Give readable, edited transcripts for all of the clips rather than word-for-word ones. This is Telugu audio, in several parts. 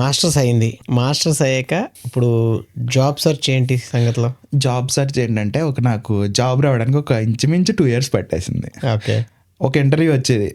మాస్టర్స్ అయింది. మాస్టర్స్ అయ్యాక ఇప్పుడు జాబ్ సెర్చ్ ఏంటి సంగతిలో? జాబ్ సెర్చ్ ఏంటంటే నాకు జాబ్ రావడానికి ఒక ఇంచుమించు 2 years పట్టేసింది. ఓకే. ఒక ఇంటర్వ్యూ వచ్చేది,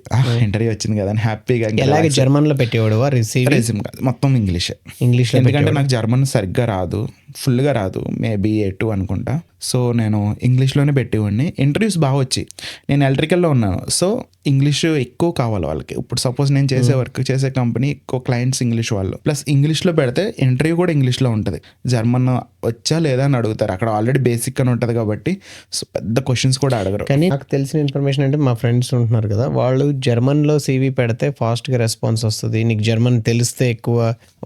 ఇంటర్వ్యూ వచ్చింది కదా అని హ్యాపీగా ఎలాగే జర్మన్లో పెట్టేవాడువా రెజ్యూమ్ కాదు, మొత్తం ఇంగ్లీషే. ఇంగ్లీష్లో ఎందుకంటే నాకు జర్మన్ సరిగ్గా రాదు, ఫుల్గా రాదు, మేబీ A2 అనుకుంటా. సో నేను ఇంగ్లీష్లోనే పెట్టేవాడిని. ఇంటర్వ్యూస్ బాగా వచ్చి, నేను ఎలక్ట్రికల్లో ఉన్నాను, సో ఇంగ్లీష్ ఎక్కువ కావాలి వాళ్ళకి. ఇప్పుడు సపోజ్ నేను వర్క్ చేసే కంపెనీ ఎక్కువ క్లయింట్స్ ఇంగ్లీష్ వాళ్ళు, ప్లస్ ఇంగ్లీష్లో పెడితే ఇంటర్వ్యూ కూడా ఇంగ్లీష్లో ఉంటుంది. జర్మన్ వచ్చా లేదా అని అడుగుతారు, అక్కడ ఆల్రెడీ బేసిక్ అని ఉంటుంది కాబట్టి సో పెద్ద క్వశ్చన్స్ కూడా అడగరు. కానీ నాకు తెలిసిన ఇన్ఫర్మేషన్ అంటే మా ఫ్రెండ్స్ ఉంటున్నారు కదా, వాళ్ళు జర్మన్లో CV పెడితే ఫాస్ట్గా రెస్పాన్స్ వస్తుంది, నీకు జర్మన్ తెలిస్తే ఎక్కువ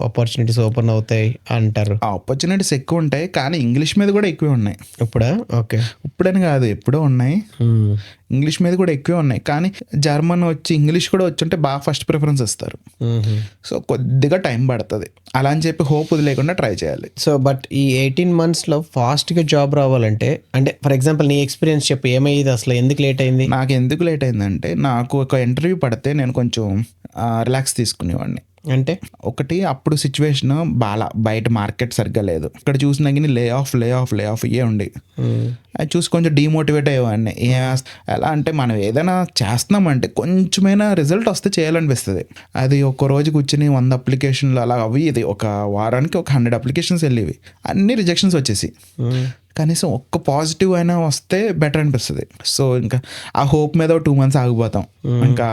ఆపర్చునిటీస్ ఓపెన్ అవుతాయి అంటారు. ఆపర్చునిటీస్ ఎక్కువ ఉంటాయి, కానీ ఇంగ్లీష్ మీద కూడా ఎక్కువ ఉన్నాయి. ఇప్పుడా? ఓకే. ఇప్పుడని కాదు, ఎప్పుడో ఉన్నాయి. ఇంగ్లీష్ మీద కూడా ఎక్కువే ఉన్నాయి, కానీ జర్మన్ వచ్చి ఇంగ్లీష్ కూడా వచ్చి ఉంటే బాగా ఫస్ట్ ప్రిఫరెన్స్ ఇస్తారు. సో కొద్దిగా టైం పడుతుంది, అలా అని చెప్పి హోప్ వదిలేకుండా ట్రై చేయాలి. సో బట్ ఈ 18 monthsలో ఫాస్ట్గా జాబ్ రావాలంటే, అంటే ఫర్ ఎగ్జాంపుల్ నీ ఎక్స్పీరియన్స్ చెప్పు, ఏమయ్యేది అసలు, ఎందుకు లేట్ అయింది? నాకు ఎందుకు లేట్ అయిందంటే, నాకు ఒక ఇంటర్వ్యూ పడితే నేను కొంచెం రిలాక్స్ తీసుకునేవాడిని. అంటే ఒకటి అప్పుడు సిచ్యువేషన్ బాగా, బయట మార్కెట్ సరిగ్గా లేదు, ఇక్కడ చూసినా కానీ లే ఆఫ్ ఇవే ఉండి, అది చూసి కొంచెం డిమోటివేట్ అయ్యేవాడిని. ఎలా అంటే మనం ఏదైనా చేస్తున్నామంటే కొంచెమైనా రిజల్ట్ వస్తే చేయాలనిపిస్తుంది. అది ఒక రోజు కూర్చుని 100 అప్లికేషన్లు అలా అవి, ఇది ఒక వారానికి ఒక 100 అప్లికేషన్స్ వెళ్ళేవి, అన్ని రిజెక్షన్స్ వచ్చేసి. కనీసం ఒక్క పాజిటివ్ అయినా వస్తే బెటర్ అనిపిస్తుంది. సో ఇంకా ఆ హోప్ మీద 2 months ఆగిపోతాం, ఇంకా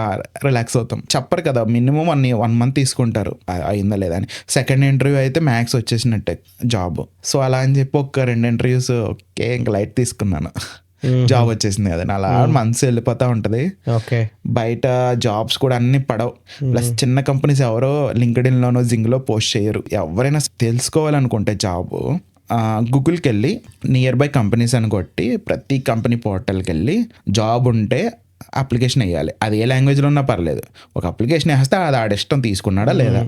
రిలాక్స్ అవుతాం. చెప్పరు కదా, మినిమం 1 month తీసుకుంటారు అయిందా లేదా అని. సెకండ్ ఇంటర్వ్యూ అయితే మ్యాక్స్ వచ్చేసినట్టే జాబ్. సో అలా అని చెప్పి ఒక 2 interviews ఓకే ఇంకా లైట్ తీసుకున్నాను, జాబ్ వచ్చేసింది కదా, అలా మంత్స్ వెళ్ళిపోతూ ఉంటుంది. ఓకే. బయట జాబ్స్ కూడా అన్ని పడవు, ప్లస్ చిన్న కంపెనీస్ ఎవరో లింక్డ్ఇన్లోనో జింగ్లో పోస్ట్ చేయరు. ఎవరైనా తెలుసుకోవాలనుకుంటే జాబ్ గూగుల్కి వెళ్ళి నియర్ బై కంపెనీస్ అని కొట్టి ప్రతి కంపెనీ పోర్టల్కి వెళ్ళి జాబ్ ఉంటే అప్లికేషన్ వేయాలి. అది ఏ లాంగ్వేజ్లో ఉన్నా పర్లేదు, ఒక అప్లికేషన్ వేస్తే అది ఆడిష్టం తీసుకున్నాడా లేదా,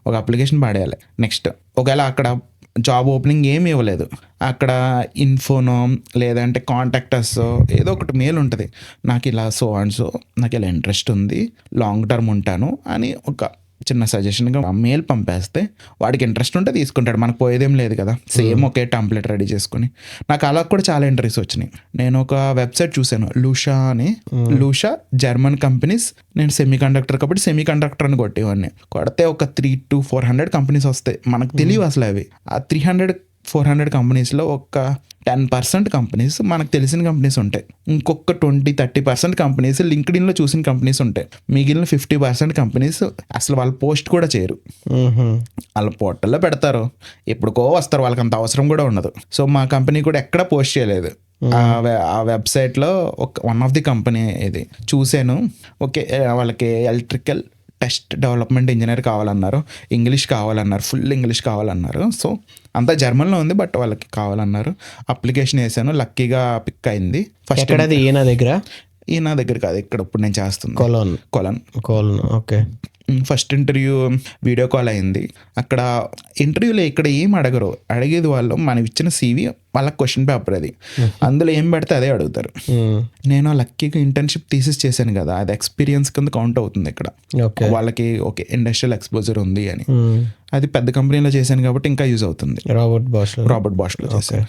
ఒక అప్లికేషన్ పాడేయాలి. నెక్స్ట్ ఒకవేళ అక్కడ జాబ్ ఓపెనింగ్ ఏమి ఇవ్వలేదు, అక్కడ ఇన్ఫోనో లేదంటే కాంటాక్టర్స్ ఏదో ఒకటి మెయిల్ ఉంటుంది, నాకు ఇలా సో అండ్ సో నాకు ఇలా ఇంట్రెస్ట్ ఉంది, లాంగ్ టర్మ్ ఉంటాను అని ఒక చిన్న సజెషన్గా మెయిల్ పంపేస్తే వాడికి ఇంట్రెస్ట్ ఉంటే తీసుకుంటాడు, మనకు పోయేదేం లేదు కదా. సేమ్ ఒకే టెంప్లెట్ రెడీ చేసుకుని. నాకు అలా కూడా చాలా ఇంటర్వ్యూస్ వచ్చినాయి. నేను ఒక వెబ్సైట్ చూశాను, లూషా అని, లూషా జర్మన్ కంపెనీస్. నేను సెమీ కండక్టర్ కాబట్టి సెమీ కండక్టర్ అని కొట్టేవాడిని. కొడితే ఒక 300 to 400 కంపెనీస్ వస్తాయి, మనకు తెలియవు అసలు అవి. ఆ 300-400 కంపెనీస్లో ఒక 10% కంపెనీస్ మనకు తెలిసిన కంపెనీస్ ఉంటాయి, ఇంకొక 20-30% కంపెనీస్ లింక్డ్ఇన్లో చూసిన కంపెనీస్ ఉంటాయి, మిగిలిన 50% కంపెనీస్ అసలు వాళ్ళ పోస్ట్ కూడా చేయరు, వాళ్ళ పోర్టల్లో పెడతారు, ఎప్పుడుకో వస్తారు, వాళ్ళకి అంత అవసరం కూడా ఉండదు. సో మా కంపెనీ కూడా ఎక్కడ పోస్ట్ చేయలేదు. ఆ వెబ్సైట్లో వన్ ఆఫ్ ది కంపెనీ ఇది చూశాను, ఓకే వాళ్ళకి ఎలక్ట్రికల్ టెస్ట్ డెవలప్మెంట్ ఇంజనీర్ కావాలన్నారు, ఇంగ్లీష్ కావాలన్నారు, ఫుల్ ఇంగ్లీష్ కావాలన్నారు. సో అంతా జర్మన్లో ఉంది, బట్ వాళ్ళకి కావాలన్నారు. అప్లికేషన్ వేసాను, లక్కీగా పిక్ అయింది. ఫస్ట్ ఈయన దగ్గర కాదు, ఇక్కడ ఇప్పుడు నేను చేస్తుంది కొలన్. Okay. First interview video call అయింది. అక్కడ ఇంటర్వ్యూలో ఇక్కడ ఏం అడగరు, అడిగేది వాళ్ళు మనం ఇచ్చిన CV, వాళ్ళకి క్వశ్చన్ పేపర్ అది, అందులో ఏం పెడితే అదే అడుగుతారు. నేను లక్కీగా ఇంటర్న్షిప్ థీసిస్ చేశాను కదా, అది ఎక్స్పీరియన్స్ కింద కౌంట్ అవుతుంది ఇక్కడ. వాళ్ళకి ఓకే ఇండస్ట్రియల్ ఎక్స్పోజర్ ఉంది అని, అది పెద్ద కంపెనీలో చేశాను కాబట్టి ఇంకా యూజ్ అవుతుంది. రాబర్ట్ బాష్లో చేశాను.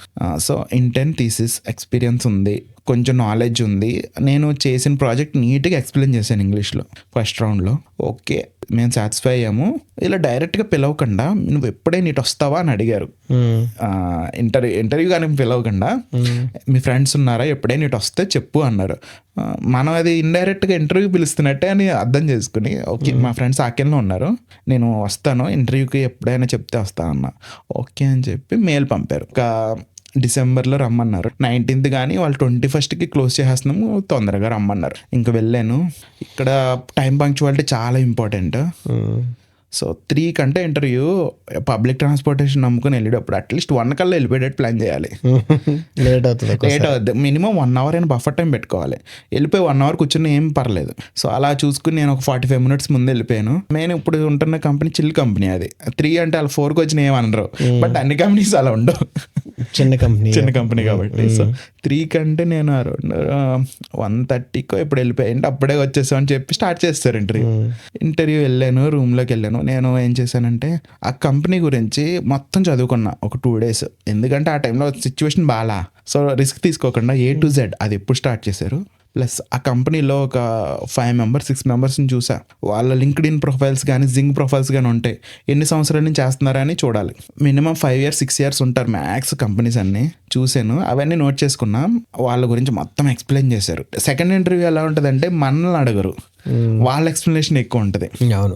సో ఇంటర్న్ థీసిస్ ఎక్స్పీరియన్స్ ఉంది, కొంచెం నాలెడ్జ్ ఉంది, నేను చేసిన ప్రాజెక్ట్ నీట్గా ఎక్స్ప్లెయిన్ చేశాను ఇంగ్లీష్లో ఫస్ట్ రౌండ్లో. ఓకే మేము సాటిస్ఫై అయ్యాము. ఇలా డైరెక్ట్గా పిలవకుండా నువ్వు ఎప్పుడైనా ఇటు వస్తావా అని అడిగారు. ఇంటర్వ్యూ కానీ పిలవకుండా మీ ఫ్రెండ్స్ ఉన్నారా, ఎప్పుడైనా ఇటు వస్తే చెప్పు అన్నారు. మనం అది ఇండైరెక్ట్గా ఇంటర్వ్యూ పిలుస్తున్నట్టే అని అర్థం చేసుకుని ఓకే మా ఫ్రెండ్స్ ఆకెల్లో ఉన్నారు, నేను వస్తాను ఇంటర్వ్యూకి ఎప్పుడైనా చెప్తే వస్తా అన్న. ఓకే అని చెప్పి మెయిల్ పంపారు. ఒక డిసెంబర్లో రమ్మన్నారు, 19th కానీ వాళ్ళు 21st క్లోజ్ చేసేస్తున్నాము, తొందరగా రమ్మన్నారు. ఇంకా వెళ్ళాను. ఇక్కడ టైం పంక్చువాలిటీ చాలా ఇంపార్టెంట్. సో 3 కంటే ఇంటర్వ్యూ పబ్లిక్ ట్రాన్స్పోర్టేషన్ నమ్ముకుని వెళ్ళేటప్పుడు అట్లీస్ట్ 1 కల్లా వెళ్ళిపోయేటట్టు ప్లాన్ చేయాలి. లేట్ అవుతుంది, మినిమం 1 hour అయినా బఫర్ టైం పెట్టుకోవాలి. వెళ్ళిపోయి 1 hour కూర్చుని ఏం పర్లేదు. సో అలా చూసుకుని నేను ఒక 45 minutes ముందు వెళ్ళిపోయాను. నేను ఇప్పుడు ఉంటున్న కంపెనీ చిల్ కంపెనీ, అది 3 అంటే వాళ్ళు 4కి వచ్చిన ఏమనరు, బట్ అన్ని కంపెనీస్ అలా ఉండవు. చిన్న కంపెనీ. చిన్న కంపెనీ కాబట్టి. సో 3 కంటే నేను అరౌండ్ 1:30కో ఇప్పుడు వెళ్ళిపోయాయి. అప్పుడే వచ్చేసాం అని చెప్పి స్టార్ట్ చేస్తారు ఇంటర్వ్యూ వెళ్ళాను, రూమ్లోకి వెళ్ళాను. నేను ఏం చేశానంటే ఆ కంపెనీ గురించి మొత్తం చదువుకున్నా ఒక 2 days. ఎందుకంటే ఆ టైంలో సిచ్యువేషన్ బాగా, సో రిస్క్ తీసుకోకుండా A to Z అది ఎప్పుడు స్టార్ట్ చేశారు. ప్లస్ ఆ కంపెనీలో ఒక 5 members 6 membersని చూసా. వాళ్ళ లింక్డ్ఇన్ ప్రొఫైల్స్ కానీ జింగ్ ప్రొఫైల్స్ కానీ ఉంటాయి. ఎన్ని సంవత్సరాల నుంచి చేస్తున్నారని చూడాలి. మినిమం 5 years 6 years ఉంటారు మ్యాక్స్ కంపెనీస్ అన్ని. చూశాను, అవన్నీ నోట్ చేసుకున్నా. వాళ్ళ గురించి మొత్తం ఎక్స్ప్లెయిన్ చేశారు. సెకండ్ ఇంటర్వ్యూ ఎలా ఉంటుందంటే మనల్ని అడగరు, వాళ్ళ ఎక్స్ప్లెనేషన్ ఎక్కువ ఉంటుంది. అవును,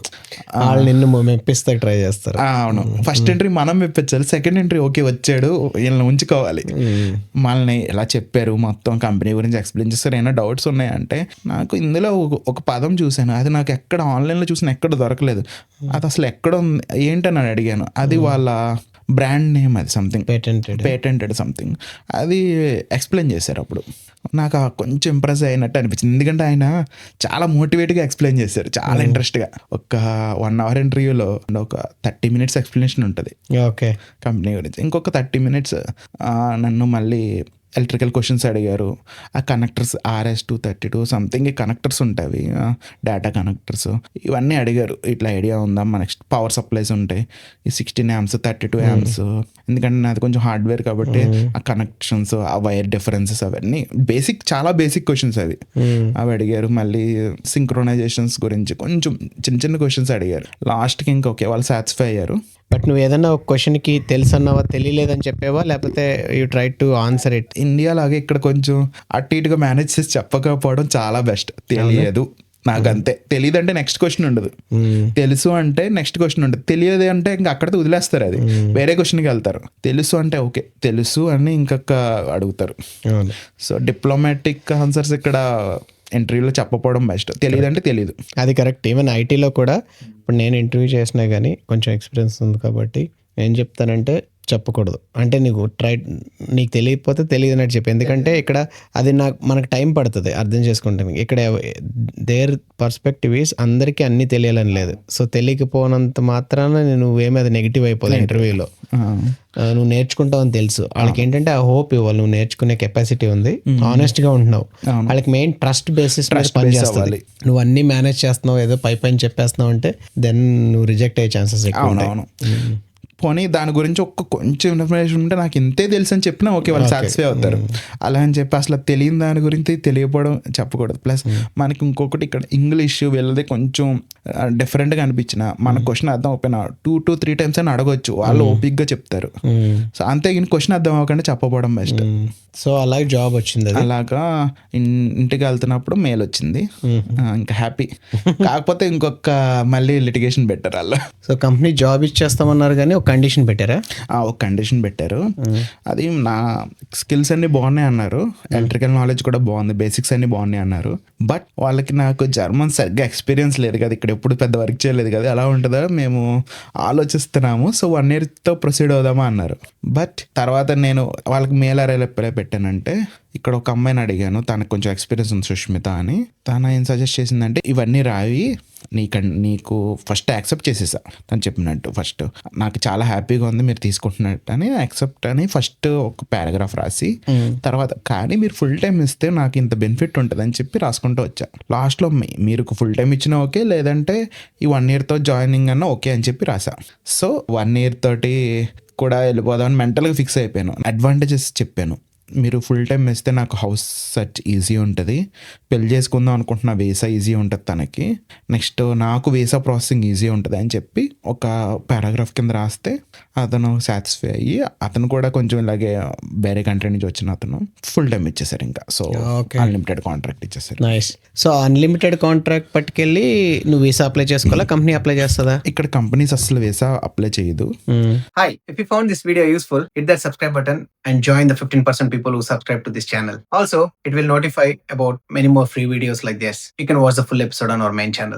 వాళ్ళు నిన్ను మెప్పిస్తే ట్రై చేస్తారు. అవును, ఫస్ట్ ఇంటర్వ్యూ మనం మెప్పించాలి, సెకండ్ ఇంటర్వ్యూ ఓకే వచ్చాడు వీళ్ళని ఉంచుకోవాలి. మనల్ని ఎలా చెప్పారు, మొత్తం కంపెనీ గురించి ఎక్స్ప్లెయిన్ చేస్తారు. ఏమైనా డౌట్స్ ఉన్నాయంటే, నాకు ఇందులో ఒక పదం చూశాను, అది నాకు ఎక్కడ ఆన్లైన్లో చూసిన ఎక్కడ దొరకలేదు. అది అసలు ఎక్కడ ఉంది ఏంటని అడిగాను. అది వాళ్ళ బ్రాండ్ నేమ్, అది సంథింగ్ పేటెంటెడ్ సంథింగ్. అది ఎక్స్ప్లెయిన్ చేశారు. అప్పుడు నాకు కొంచెం ఇంప్రెస్ అయినట్టు అనిపించింది. ఎందుకంటే ఆయన చాలా మోటివేట్గా ఎక్స్ప్లెయిన్ చేశారు, చాలా ఇంట్రెస్ట్గా. ఒక 1 hour ఇంటర్వ్యూలో ఒక 30 minutes ఎక్స్ప్లెనేషన్ ఉంటుంది ఓకే కంపెనీ గురించి. ఇంకొక 30 minutes నన్ను మళ్ళీ ఎలక్ట్రికల్ క్వశ్చన్స్ అడిగారు. ఆ కనెక్టర్స్ RS-232 సంథింగ్ కనెక్టర్స్ ఉంటాయి, డేటా కనెక్టర్స్, ఇవన్నీ అడిగారు. ఇట్లా ఐడియా ఉందా, నెక్స్ట్ పవర్ సప్లైస్ ఉంటాయి, ఈ 16 amps 32 amps. ఎందుకంటే నాది కొంచెం హార్డ్వేర్ కాబట్టి ఆ కనెక్షన్స్, ఆ వైర్ డిఫరెన్సెస్ అవన్నీ చాలా బేసిక్ క్వశ్చన్స్ అవి అడిగారు. మళ్ళీ సింక్రోనైజేషన్స్ గురించి కొంచెం చిన్న క్వశ్చన్స్ అడిగారు. లాస్ట్కి ఇంకా ఓకే వాళ్ళు సాటిస్ఫై అయ్యారు. బట్ నువ్వు ఏదన్నా ఒక క్వశ్చన్కి తెలుసు అన్నావా, తెలియలేదని చెప్పావా, లేకపోతే you try to answer it? India లాగే ఇక్కడ కొంచెం అటు ఇటుగా మేనేజ్ చేసి చెప్పకపోవడం చాలా బెస్ట్. తెలియదు నాకు అంతే, తెలియదు అంటే నెక్స్ట్ క్వశ్చన్ ఉండదు, తెలుసు అంటే నెక్స్ట్ క్వశ్చన్ ఉండదు, తెలియదు అంటే ఇంకా అక్కడితో వదిలేస్తారు, అది వేరే క్వశ్చన్కి వెళ్తారు. తెలుసు అంటే ఓకే తెలుసు అని ఇంకొక అడుగుతారు. సో డిప్లొమాటిక్ ఆన్సర్స్ ఇక్కడ ఇంటర్వ్యూలో చెప్పకపోవడం బెస్ట్. తెలియదు అంటే తెలియదు, అది కరెక్ట్. ఈవెన్ ఐటీలో కూడా ఇప్పుడు నేను ఇంటర్వ్యూ చేసినా కానీ కొంచెం ఎక్స్పీరియన్స్ ఉంది కాబట్టి ఏం చెప్తానంటే చెప్పకూడదు. అంటే నీకు తెలియకపోతే తెలియదన్నట్టు చెప్పి, ఎందుకంటే ఇక్కడ అది మనకు టైం పడుతుంది అర్థం చేసుకుంటానికి. ఇక్కడ దేర్ పర్స్పెక్టివ్ ఈస్ అందరికీ అన్నీ తెలియాలని లేదు. సో తెలియకపోనంత మాత్రాన నువ్వేమీ అది నెగిటివ్ అయిపోతుంది ఇంటర్వ్యూలో. నువ్వు నేర్చుకుంటావు అని తెలుసు వాళ్ళకి. ఏంటంటే ఆ హోప్ ఇవ్వాలి, నువ్వు నేర్చుకునే కెపాసిటీ ఉంది, ఆనెస్ట్గా ఉంటున్నావు. వాళ్ళకి మెయిన్ ట్రస్ట్ బేసిస్ మీద పనిచేస్తుంది. నువ్వు అన్నీ మేనేజ్ చేస్తున్నావు, ఏదో పైన చెప్పేస్తున్నావు అంటే దెన్ నువ్వు రిజెక్ట్ అయ్యే ఛాన్సెస్ ఎక్కువ ఉంటాయి. పోనీ దాని గురించి కొంచెం ఇన్ఫర్మేషన్ ఉంటే నాకు ఇంతే తెలుసు అని చెప్పినా ఓకే వాళ్ళు సాటిస్ఫై అవుతారు. అలా అని చెప్పి అసలు తెలియని దాని గురించి తెలియకపోవడం చెప్పకూడదు. ప్లస్ మనకి ఇంకొకటి ఇక్కడ ఇంగ్లీష్ వీళ్ళది కొంచెం డిఫరెంట్గా అనిపించిన మన క్వశ్చన్ అర్థం అయిపోయినా 2 to 3 times అని అడగొచ్చు, వాళ్ళు ఓపిక్గా చెప్తారు. సో అంతే క్వశ్చన్ అర్థం అవ్వకుండా చెప్పకపోవడం బెస్ట్. సో అలాగే జాబ్ వచ్చింది. అలాగా ఇంటికి వెళ్తున్నప్పుడు మెయిల్ వచ్చింది, ఇంకా హ్యాపీ. కాకపోతే ఇంకొక మళ్ళీ లిటిగేషన్ పెట్టారు వాళ్ళు. సో కంపెనీ జాబ్ ఇచ్చేస్తామన్నారు కానీ ఒక కండిషన్ పెట్టారా? ఒక కండిషన్ పెట్టారు. అది నా స్కిల్స్ అన్ని బాగున్నాయి అన్నారు, ఎలక్ట్రికల్ నాలెడ్జ్ కూడా బాగుంది, బేసిక్స్ అన్ని బాగున్నాయి అన్నారు. బట్ వాళ్ళకి నాకు జర్మన్ సరిగ్గా ఎక్స్పీరియన్స్ లేదు కదా, ఇక్కడ ఎప్పుడు పెద్ద వర్క్ చేయలేదు కదా, ఎలా ఉంటుందో మేము ఆలోచిస్తున్నాము, సో 1 yearతో ప్రొసీడ్ అవుదామా అన్నారు. బట్ తర్వాత నేను వాళ్ళకి మెయిల్ రిప్లై పెట్టానంటే, ఇక్కడ ఒక అమ్మాయిని అడిగాను, తనకు కొంచెం ఎక్స్పీరియన్స్ ఉంది సుష్మిత అని. తను ఏం సజెస్ట్ చేసిందంటే, ఇవన్నీ రావి నీకు ఫస్ట్ యాక్సెప్ట్ చేసేసా తను చెప్పినట్టు. ఫస్ట్ నాకు చాలా హ్యాపీగా ఉంది మీరు తీసుకుంటున్నట్టు అని యాక్సెప్ట్ అని ఫస్ట్ ఒక పారాగ్రాఫ్ రాసి, తర్వాత కానీ మీరు ఫుల్ టైం ఇస్తే నాకు ఇంత బెనిఫిట్ ఉంటుంది అని చెప్పి రాసుకుంటూ వచ్చా. లాస్ట్లో మీరు ఫుల్ టైం ఇచ్చినా ఓకే, లేదంటే ఈ 1 yearతో జాయినింగ్ అన్నా ఓకే అని చెప్పి రాసా. సో 1 year తోటి కూడా వెళ్ళిపోదామని మెంటల్గా ఫిక్స్ అయిపోయాను. అడ్వాంటేజెస్ చెప్పాను, మీరు ఫుల్ టైం ఇస్తే నాకు హౌస్ సెర్చ్ ఈజీ ఉంటుంది, పెళ్లి చేసుకుందాం అనుకుంటున్న వీసా ఈజీ ఉంటుంది తనకి, నెక్స్ట్ నాకు వీసా ప్రాసెసింగ్ ఈజీ ఉంటుంది అని చెప్పి ఒక పారాగ్రాఫ్ కింద రాస్తే అతను సాటిస్ఫై అయ్యి, అతను కూడా కొంచెం ఇలాగే వేరే కంట్రీ నుంచి వచ్చిన అతను ఫుల్ టైం ఇచ్చేసారు. ఇంకా సో అన్లిమిటెడ్ కాంట్రాక్ట్ ఇచ్చేసారు. నైస్. సో అన్లిమిటెడ్ కాంట్రాక్ట్ పట్టుకెళ్ళి నువ్వు వీసా అప్లై చేసుకోవాలా, కంపెనీ అప్లై చేస్తుందా? ఇక్కడ కంపెనీస్ అసలు వీసా అప్లై చేయదు. Hi, if you found this video useful, hit that subscribe button and join the 15% people who subscribe to this channel. Also, it will notify about many more free videos like this. You can watch the full episode on our main channel.